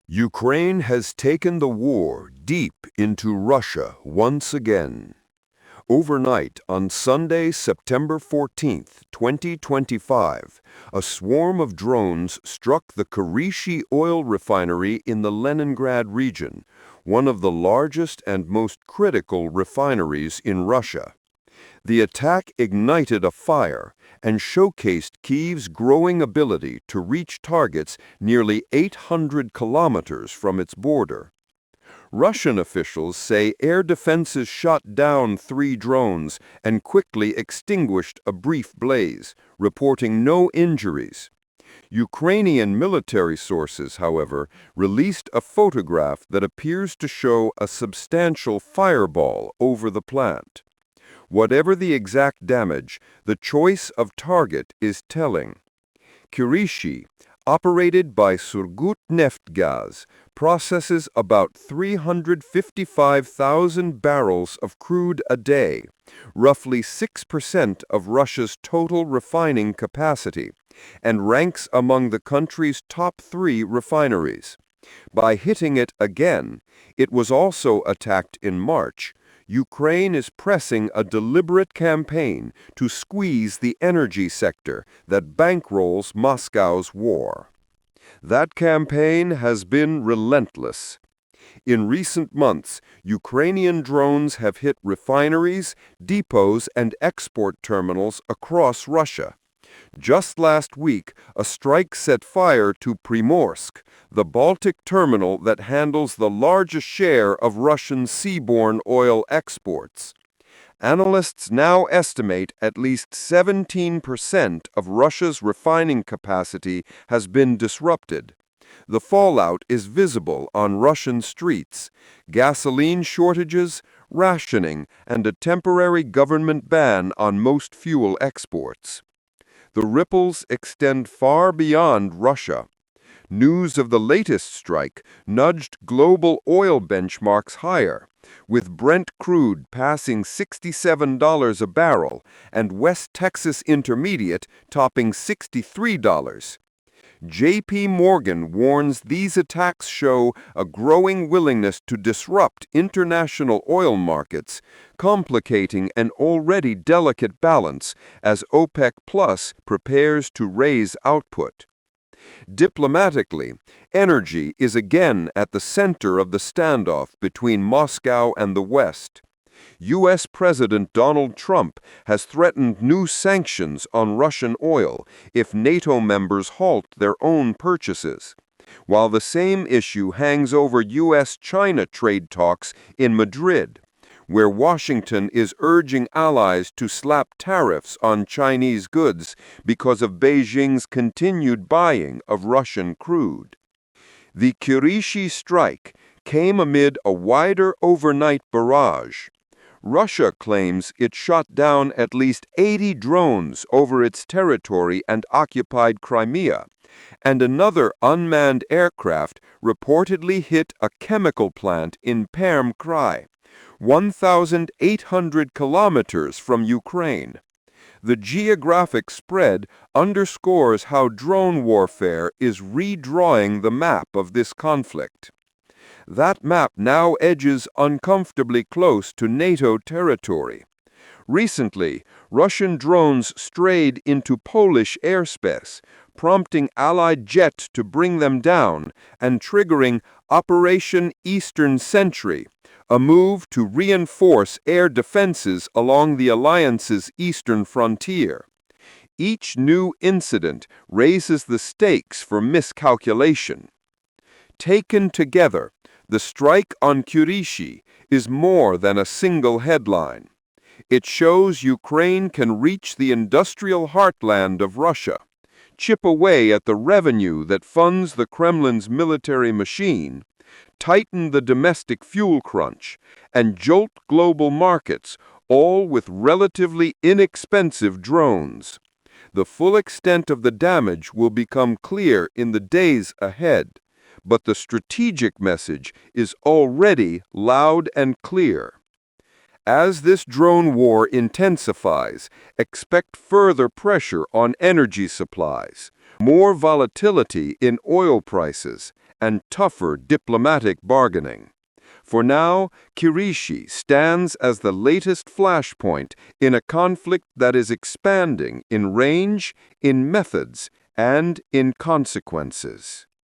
Ukraine has taken the war deep into Russia once again. Overnight on Sunday, September 14, 2025, a swarm of drones struck the Kyryshi oil refinery in the Leningrad region, one of the largest and most critical refineries in Russia. The attack ignited a fire and showcased Kyiv's growing ability to reach targets nearly 800 kilometers from its border. Russian officials say air defenses shot down 3 drones and quickly extinguished a brief blaze, reporting no injuries. Ukrainian military sources, however, released a photograph that appears to show a substantial fireball over the plant. Whatever the exact damage, the choice of target is telling. Kyryshi, operated by Surgutneftgaz, processes about 355,000 barrels of crude a day, roughly 6% of Russia's total refining capacity, and ranks among the country's top 3 refineries. By hitting it again, it was also attacked in March. Ukraine is pressing a deliberate campaign to squeeze the energy sector that bankrolls Moscow's war. That campaign has been relentless. In recent months, Ukrainian drones have hit refineries, depots, and export terminals across Russia. Just last week, a strike set fire to Primorsk, the Baltic terminal that handles the largest share of Russian seaborne oil exports. Analysts now estimate at least 17% of Russia's refining capacity has been disrupted. The fallout is visible on Russian streets: gasoline shortages, rationing, and a temporary government ban on most fuel exports. The ripples extend far beyond Russia. News of the latest strike nudged global oil benchmarks higher, with Brent crude passing $67 a barrel and West Texas Intermediate topping $63. J.P. Morgan warns these attacks show a growing willingness to disrupt international oil markets, complicating an already delicate balance as OPEC Plus prepares to raise output. Diplomatically, energy is again at the center of the standoff between Moscow and the West. U.S. President Donald Trump has threatened new sanctions on Russian oil if NATO members halt their own purchases, while the same issue hangs over U.S.-China trade talks in Madrid, where Washington is urging allies to slap tariffs on Chinese goods because of Beijing's continued buying of Russian crude. The Kyryshi strike came amid a wider overnight barrage. Russia claims it shot down at least 80 drones over its territory and occupied Crimea, and another unmanned aircraft reportedly hit a chemical plant in Perm Krai, 1,800 kilometers from Ukraine. The geographic spread underscores how drone warfare is redrawing the map of this conflict. That map now edges uncomfortably close to NATO territory. Recently, Russian drones strayed into Polish airspace, prompting Allied jets to bring them down and triggering Operation Eastern Sentry, a move to reinforce air defenses along the alliance's eastern frontier. Each new incident raises the stakes for miscalculation. Taken together, the strike on Kyryshi is more than a single headline. It shows Ukraine can reach the industrial heartland of Russia, chip away at the revenue that funds the Kremlin's military machine, tighten the domestic fuel crunch, and jolt global markets, all with relatively inexpensive drones. The full extent of the damage will become clear in the days ahead, but the strategic message is already loud and clear. As this drone war intensifies, expect further pressure on energy supplies, more volatility in oil prices, and tougher diplomatic bargaining. For now, Kirishi stands as the latest flashpoint in a conflict that is expanding in range, in methods, and in consequences.